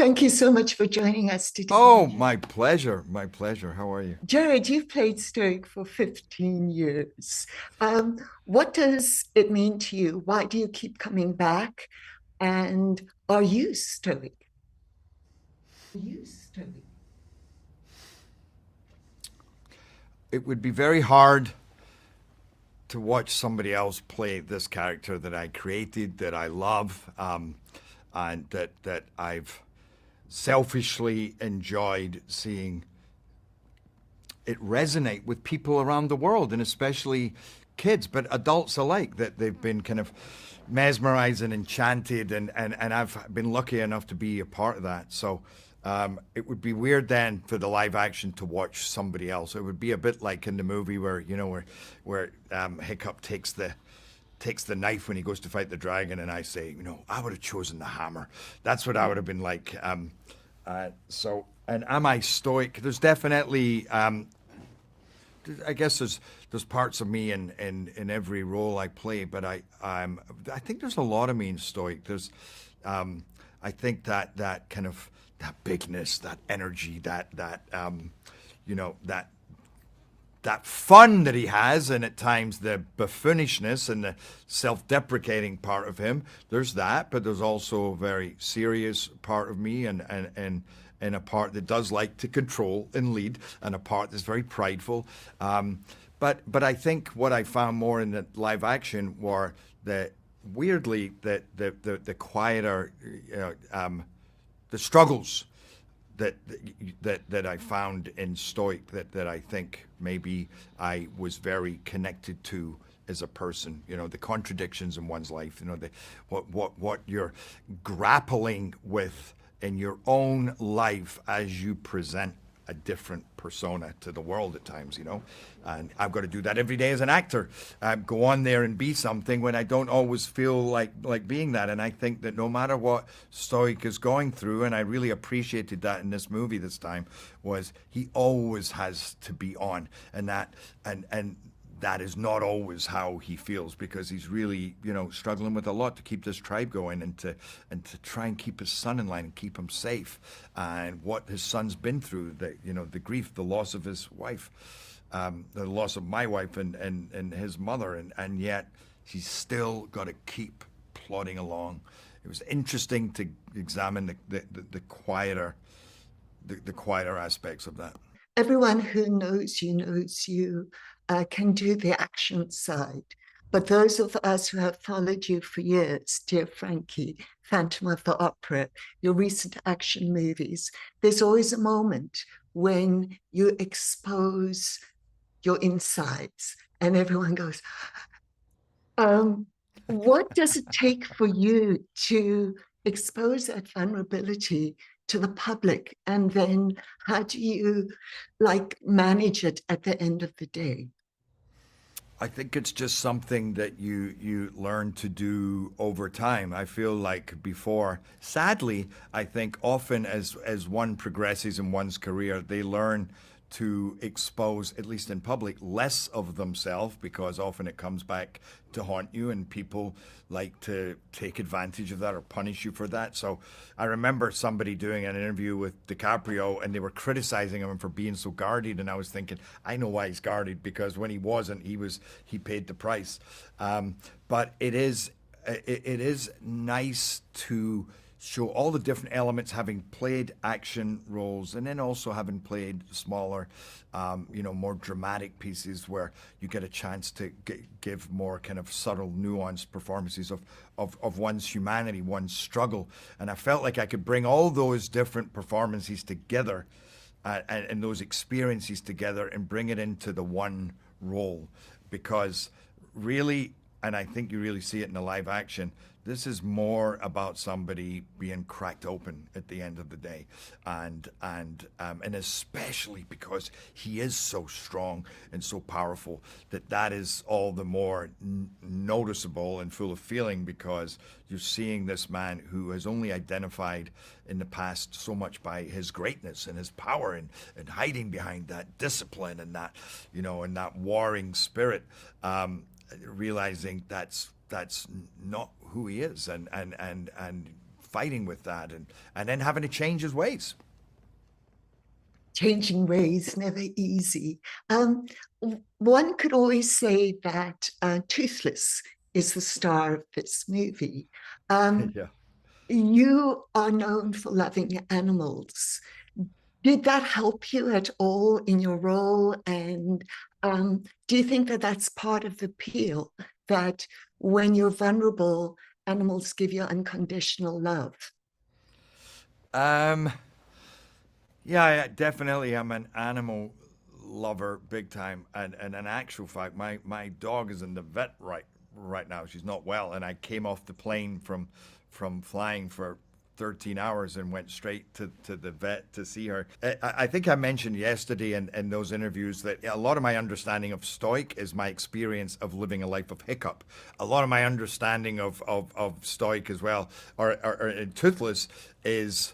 Thank you so much for joining us today. Oh, my pleasure. My pleasure. How are you? Jared, you've played Stoic for 15 years. What does it mean to you? Why do you keep coming back? And are you Stoic? It would be very hard to watch somebody else play this character that I created, that I love, and that I've selfishly enjoyed seeing it resonate with people around the world, and especially kids, but adults alike, that they've been kind of mesmerized and enchanted, and I've been lucky enough to be a part of that. So it would be weird then for the live action to watch somebody else. It would be a bit like in the movie where Hiccup takes the knife when he goes to fight the dragon, and I say, I would have chosen the hammer. That's what I would have been like. And am I stoic? There's definitely, I guess there's parts of me in every role I play, but I think there's a lot of me in stoic. I think that kind of that bigness, that energy, that fun that he has, and at times the buffonishness and the self-deprecating part of him. There's that, but there's also a very serious part of me, and a part that does like to control and lead, and a part that's very prideful. But I think what I found more in the live action were the weirdly the quieter, the struggles that I found in Stoic, that I think maybe I was very connected to as a person. The contradictions in one's life. What you're grappling with in your own life as you present a different persona to the world at times, and I've got to do that every day as an actor. Go on there and be something when I don't always feel like being that. And I think that no matter what Stoic is going through, and I really appreciated that in this movie this time, was he always has to be on, and that is not always how he feels, because he's really, struggling with a lot to keep this tribe going, and to try and keep his son in line and keep him safe, and what his son's been through, the grief, the loss of his wife, the loss of my wife, and his mother, and yet he's still got to keep plodding along. It was interesting to examine the quieter the quieter aspects of that. Everyone who knows you can do the action side. But those of us who have followed you for years, dear Frankie, Phantom of the Opera, your recent action movies, there's always a moment when you expose your insides and everyone goes, um, what does it take for you to expose that vulnerability to the public? And then how do you manage it at the end of the day? I think it's just something that you learn to do over time. I feel like before, sadly, I think often as one progresses in one's career, they learn to expose, at least in public, less of themselves, because often it comes back to haunt you, and people like to take advantage of that or punish you for that. So I remember somebody doing an interview with DiCaprio, and they were criticizing him for being so guarded, and I was thinking, I know why he's guarded, because when he wasn't, he paid the price. But it is nice to show all the different elements, having played action roles, and then also having played smaller, more dramatic pieces where you get a chance to give more kind of subtle, nuanced performances of one's humanity, one's struggle. And I felt like I could bring all those different performances together, and those experiences together, and bring it into the one role, because really, and I think you really see it in the live action, this is more about somebody being cracked open at the end of the day, and especially because he is so strong and so powerful, that is all the more noticeable and full of feeling, because you're seeing this man who has only identified in the past so much by his greatness and his power, and hiding behind that discipline, and that and that warring spirit, realizing that's not who he is, and fighting with that, and then having to change his ways. Changing ways, never easy. One could always say that Toothless is the star of this movie. Um, Yeah. you are known for loving animals. Did that help you at all in your role? And do you think that that's part of the appeal, that when you're vulnerable, animals give you unconditional love? Um, yeah, definitely. I'm an animal lover, big time. And in actual fact, my dog is in the vet right now. She's not well, and I came off the plane from flying for 13 hours and went straight to the vet to see her. I think I mentioned yesterday in those interviews that a lot of my understanding of Stoic is my experience of living a life of hiccup. A lot of my understanding of Stoic as well, or Toothless, is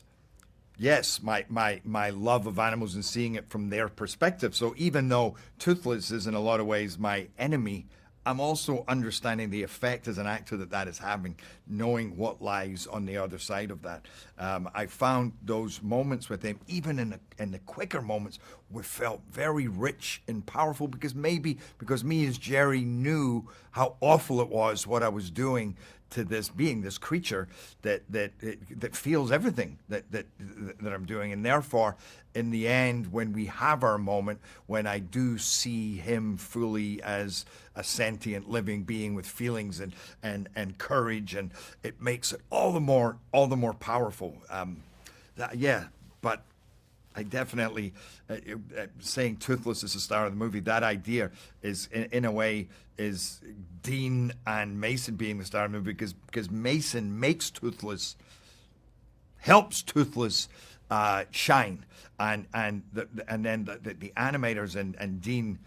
yes, my love of animals and seeing it from their perspective. So even though Toothless is in a lot of ways my enemy, I'm also understanding the effect as an actor that that is having, knowing what lies on the other side of that. I found those moments with him, even in the quicker moments, were felt very rich and powerful because maybe because me as Jerry knew how awful it was what I was doing to this being, this creature that feels everything that I'm doing, and therefore, in the end, when we have our moment, when I do see him fully as a sentient living being with feelings and courage, and it makes it all the more powerful. Yeah, but I definitely saying Toothless is the star of the movie. That idea is, in a way, is Dean and Mason being the star of the movie because Mason makes Toothless, helps Toothless shine, and then the animators and Dean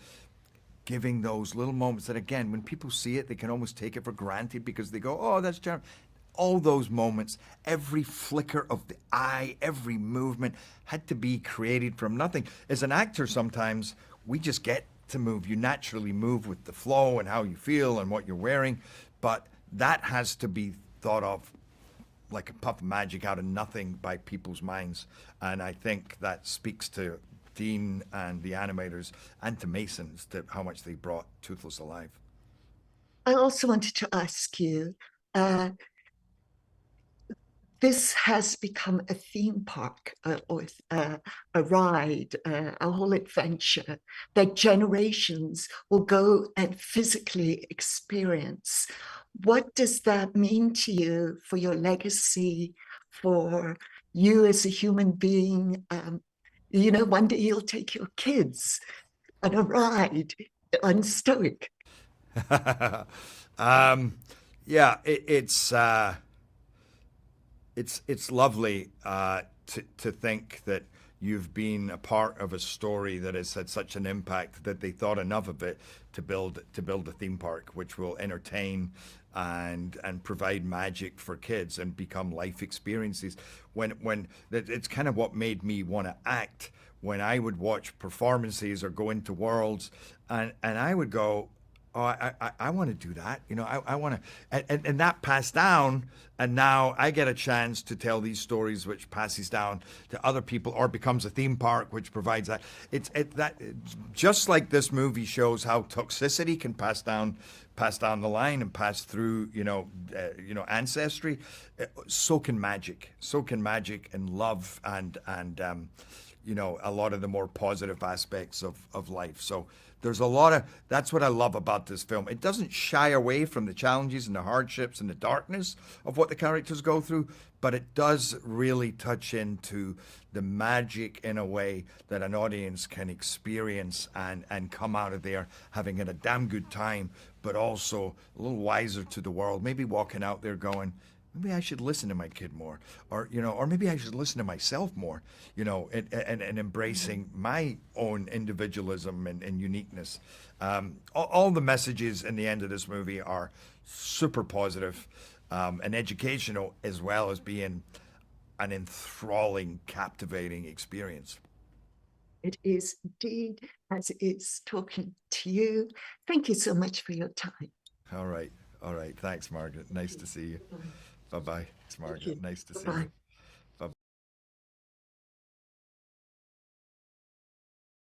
giving those little moments that, again, when people see it, they can almost take it for granted because they go, "Oh, that's charming." All those moments, every flicker of the eye, every movement had to be created from nothing. As an actor, sometimes we just get to move. You naturally move with the flow and how you feel and what you're wearing, but that has to be thought of like a puff of magic out of nothing by people's minds. And I think that speaks to Dean and the animators and to Masons to how much they brought Toothless alive. I also wanted to ask you, uh, this has become a theme park or a ride, a whole adventure that generations will go and physically experience. What does that mean to you for your legacy, for you as a human being? One day you'll take your kids on a ride on Stoic. um, yeah, it's lovely to think that you've been a part of a story that has had such an impact that they thought enough of it to build a theme park which will entertain and provide magic for kids and become life experiences. When it's kind of what made me want to act when I would watch performances or go into worlds and I would go, oh, I want to do that. I want to, and that passed down. And now I get a chance to tell these stories, which passes down to other people or becomes a theme park, which provides that. Just like this movie shows how toxicity can pass down the line and pass through, ancestry. So can magic. So can magic and love and a lot of the more positive aspects of life. So there's a lot of, that's what I love about this film. It doesn't shy away from the challenges and the hardships and the darkness of what the characters go through, but it does really touch into the magic in a way that an audience can experience and come out of there having had a damn good time, but also a little wiser to the world. Maybe walking out there going, maybe I should listen to my kid more, or maybe I should listen to myself more, and embracing my own individualism and uniqueness. All the messages in the end of this movie are super positive, and educational, as well as being an enthralling, captivating experience. It is indeed, as it is talking to you. Thank you so much for your time. All right. All right. Thanks, Margaret. Nice to see you. Bye bye. It's Thank Margaret. you. Nice to see you. Bye-bye.